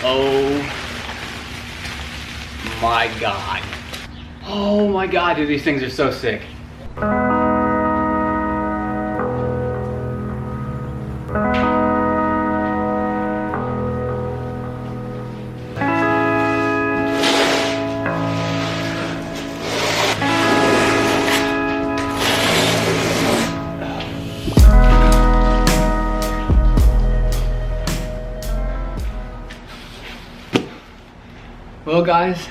Oh my God. Oh my God, dude, these things are so sick. Well guys,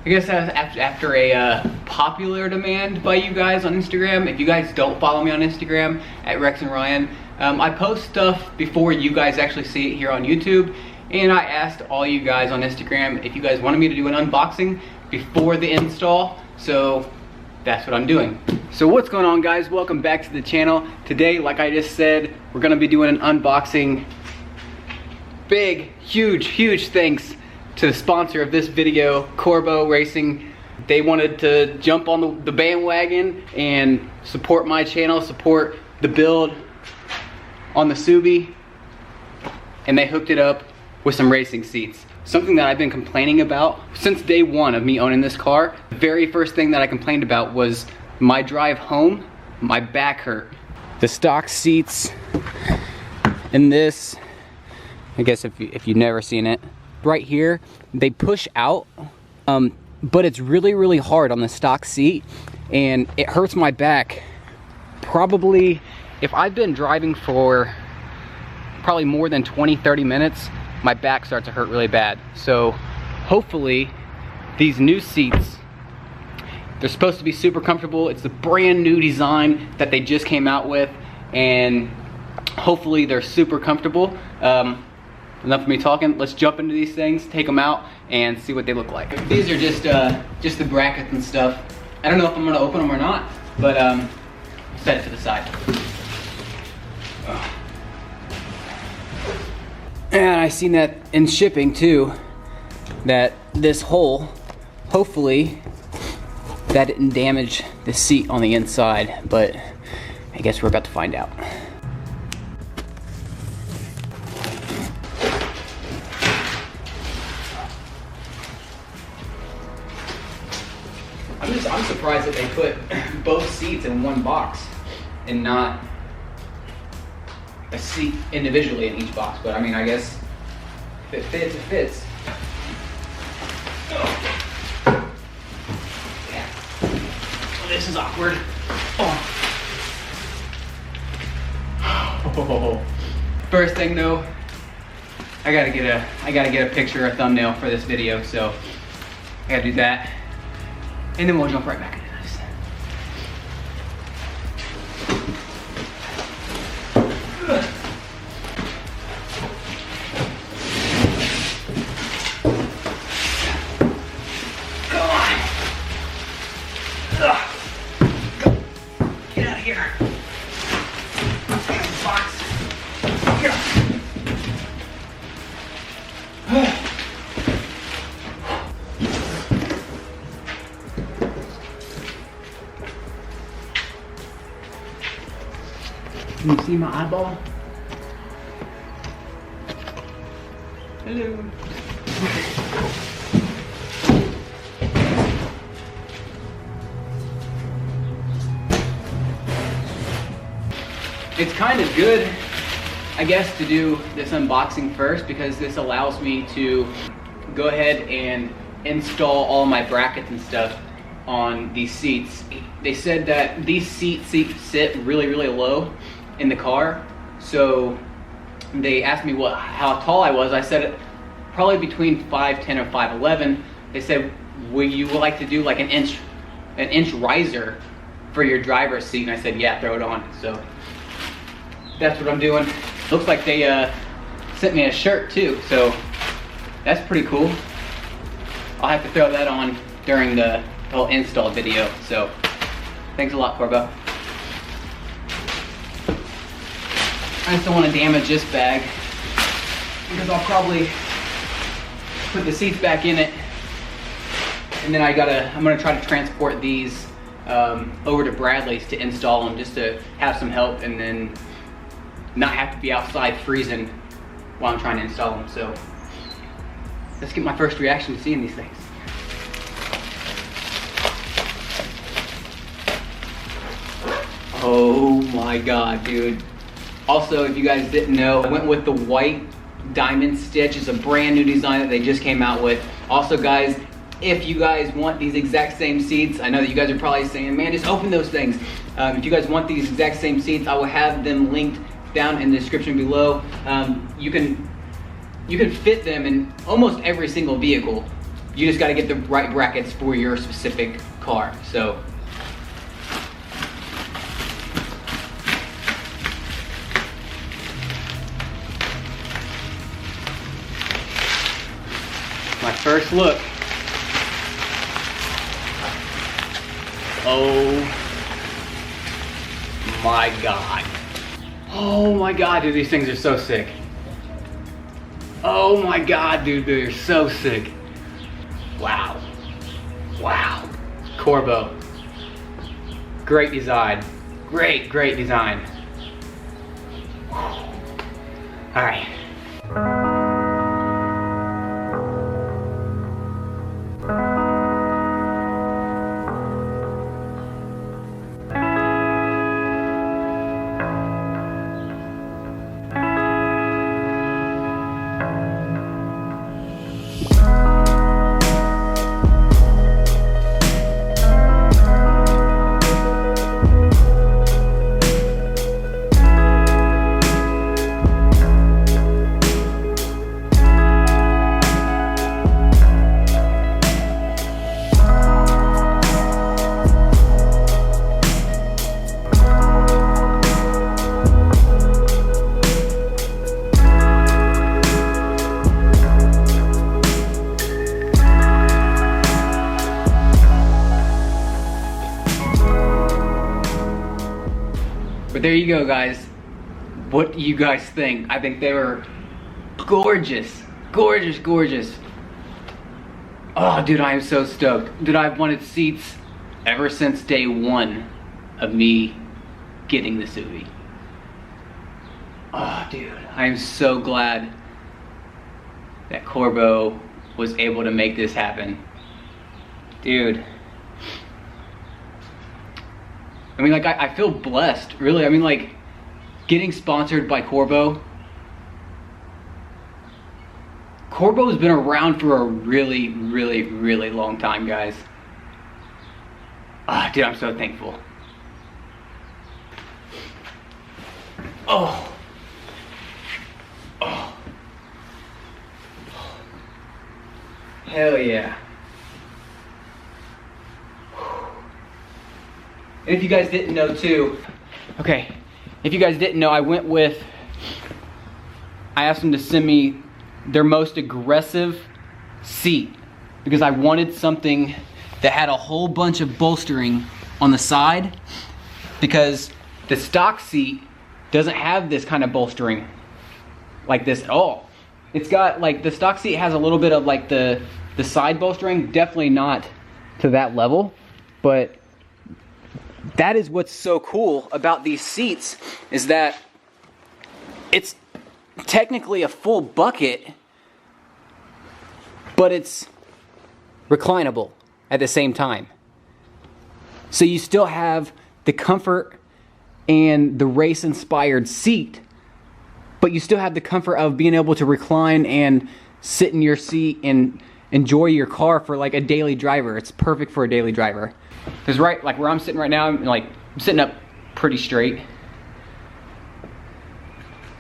I guess after a popular demand by you guys on Instagram, if you guys don't follow me on Instagram at Rex and Ryan, I post stuff before you guys actually see it here on YouTube, and I asked all you guys on Instagram if you guys wanted me to do an unboxing before the install, so that's what I'm doing. So what's going on guys, welcome back to the channel. Today, like I just said, we're gonna be doing an unboxing. Big, huge thanks to the sponsor of this video, Corbeau Racing. They wanted to jump on the bandwagon and support my channel, support the build on the Subi, and they hooked it up with some racing seats. Something that I've been complaining about since day one of me owning this car. The very first thing that I complained about was my drive home, my back hurt. The stock seats in this, I guess if you've never seen it, right here, they push out, but it's really hard on the stock seat, and it hurts my back. Probably, if I've been driving for probably more than 20-30 minutes, my back starts to hurt really bad. So hopefully these new seats, they're supposed to be super comfortable. It's the brand new design that they just came out with, and hopefully they're super comfortable. Enough of me talking, let's jump into these things, take them out, and see what they look like. These are just the brackets and stuff. I don't know if I'm gonna open them or not, but set it to the side. And I seen that in shipping too, that this hole, hopefully, that didn't damage the seat on the inside, but I guess we're about to find out. I'm surprised that they put both seats in one box and not a seat individually in each box. But I mean, I guess if it fits, it fits. Oh. Yeah. Well, this is awkward. Oh. First thing though, I gotta get a picture, a thumbnail for this video, so I gotta do that. And then we'll jump right back into this. Come on. Go. Get out of here. Get in the box. Here. Can you see my eyeball? Hello. It's kind of good, I guess, to do this unboxing first, because this allows me to go ahead and install all my brackets and stuff on these seats. They said that these seats sit really low in the car, so they asked me how tall I was. I said probably between 5'10" or 5'11". They said, would you like to do like an inch riser for your driver's seat? And I said, yeah, throw it on. So that's what I'm doing. Looks like they sent me a shirt too, so that's pretty cool. I'll have to throw that on during the whole install video. So thanks a lot, Corbeau. I just don't want to damage this bag, because I'll probably put the seats back in it, and then I'm gonna try to transport these over to Bradley's to install them, just to have some help and then not have to be outside freezing while I'm trying to install them. So let's get my first reaction to seeing these things. Oh my god, dude. Also, if you guys didn't know, I went with the white diamond stitch. It's a brand new design that they just came out with. Also guys, if you guys want these exact same seats, I know that you guys are probably saying, man, just open those things. If you guys want these exact same seats, I will have them linked down in the description below. You can fit them in almost every single vehicle. You just got to get the right brackets for your specific car. So my first look. Oh my god. Oh my god, dude, these things are so sick. Oh my god, dude, they're so sick. Wow. Wow. Corbeau. Great design. Great design. Alright. But there you go, guys. What do you guys think? I think they were gorgeous. Gorgeous. Oh, dude, I am so stoked. Dude, I've wanted seats ever since day one of me getting the Subi. Oh, dude, I am so glad that Corbeau was able to make this happen. Dude. I mean, like, I feel blessed, really. I mean, like, getting sponsored by Corbeau. Corbeau's been around for a really long time, guys. Ah, dude, I'm so thankful. Oh. Hell yeah. And if you guys didn't know too, okay, if you guys didn't know, I asked them to send me their most aggressive seat because I wanted something that had a whole bunch of bolstering on the side, because the stock seat doesn't have this kind of bolstering like this at all. It's got, like, the stock seat has a little bit of like the side bolstering, definitely not to that level, but that is what's so cool about these seats, is that it's technically a full bucket, but it's reclinable at the same time. So you still have the comfort and the race-inspired seat, but you still have the comfort of being able to recline and sit in your seat and enjoy your car for like a daily driver. It's perfect for a daily driver. Because right, like where I'm sitting right now, I'm sitting up pretty straight.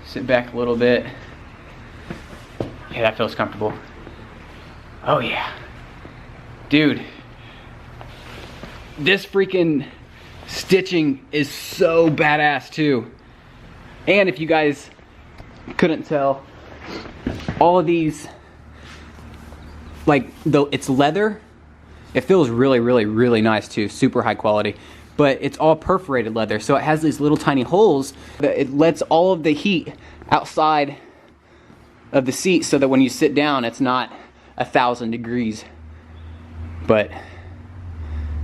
Sit back a little bit. Yeah, that feels comfortable. Oh yeah. Dude, this freaking stitching is so badass too. And if you guys couldn't tell, all of these, like, though it's leather, it feels really nice too, super high quality, but it's all perforated leather, so it has these little tiny holes that it lets all of the heat outside of the seat, so that when you sit down it's not 1,000 degrees. But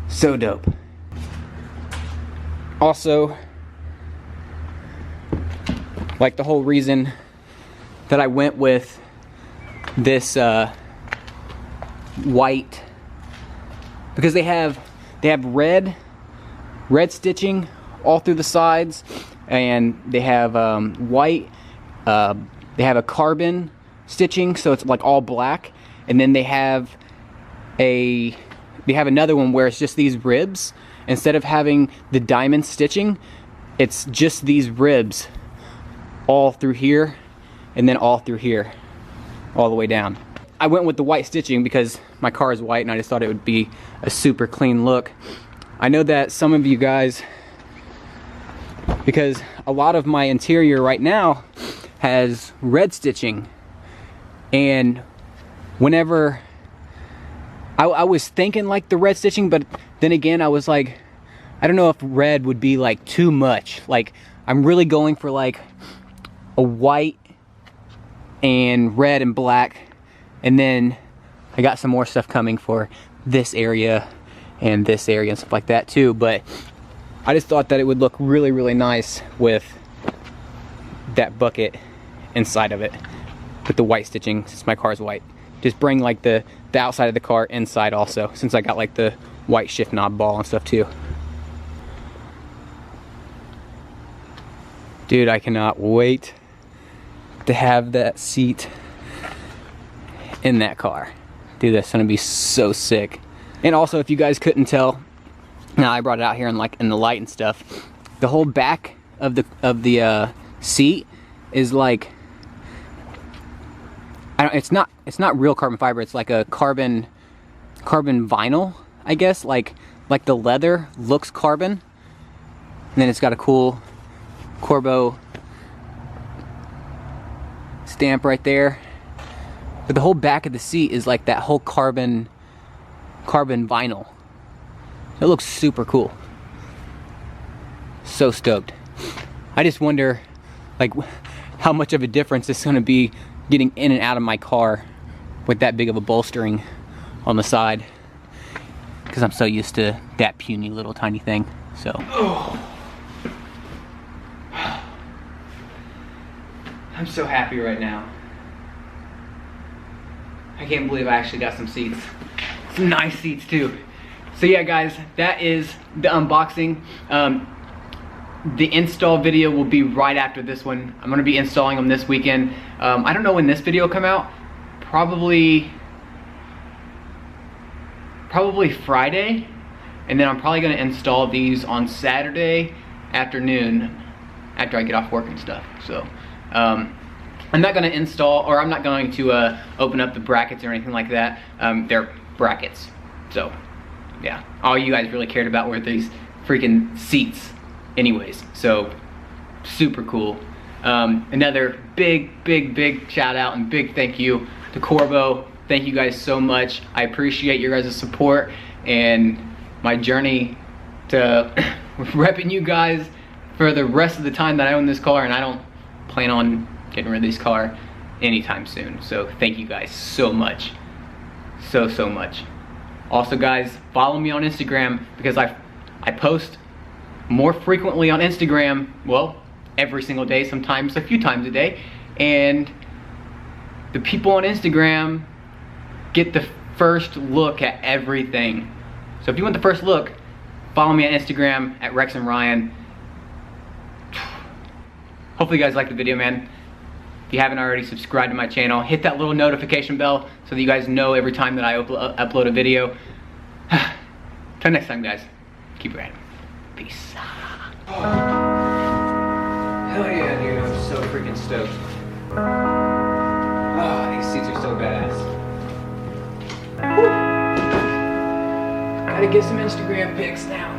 so dope. Also, like, the whole reason that I went with this white, because they have red stitching all through the sides, and they have white. They have a carbon stitching, so it's like all black, and then they have another one where it's just these ribs. Instead of having the diamond stitching, it's just these ribs all through here, and then all through here, all the way down. I went with the white stitching because my car is white and I just thought it would be a super clean look. I know that some of you guys, because a lot of my interior right now has red stitching, and whenever I was thinking like the red stitching, but then again I was like, I don't know if red would be like too much. Like, I'm really going for like a white and red and black, and then I got some more stuff coming for this area and this area and stuff like that too. But I just thought that it would look really, really nice with that bucket inside of it, with the white stitching, since my car's white. Just bring like the outside of the car inside also, since I got like the white shift knob ball and stuff too. Dude, I cannot wait to have that seat in that car. Dude, that's gonna be so sick. And also, if you guys couldn't tell, now I brought it out here in like in the light and stuff, the whole back of the seat is like, it's not real carbon fiber. It's like a carbon vinyl, I guess. Like the leather looks carbon, and then it's got a cool Corbeau stamp right there. But the whole back of the seat is like that whole carbon vinyl. It looks super cool. So stoked. I just wonder like how much of a difference it's gonna be getting in and out of my car with that big of a bolstering on the side, because I'm so used to that puny little tiny thing. So I'm so happy right now. I can't believe I actually got some seats. Some nice seats too. So yeah guys, that is the unboxing. The install video will be right after this one. I'm gonna be installing them this weekend. I don't know when this video will come out. Probably Friday. And then I'm probably gonna install these on Saturday afternoon after I get off work and stuff. So I'm not gonna install, or I'm not going to open up the brackets or anything like that. They're brackets. So yeah, all you guys really cared about were these freaking seats anyways. So super cool. Another big shout out and big thank you to Corbeau. Thank you guys so much. I appreciate your guys' support and my journey to repping you guys for the rest of the time that I own this car, and I don't plan on getting rid of this car anytime soon. So thank you guys so much. So much. Also guys, follow me on Instagram, because I post more frequently on Instagram, well, every single day, sometimes a few times a day, and the people on Instagram get the first look at everything. So if you want the first look, follow me on Instagram at Rex and Ryan. Hopefully you guys liked the video, man. If you haven't already, subscribe to my channel. Hit that little notification bell so that you guys know every time that I upload a video. Till next time, guys. Keep riding. Peace. Oh. Hell yeah, dude. I'm so freaking stoked. Oh, these seats are so badass. Woo. Gotta get some Instagram pics now.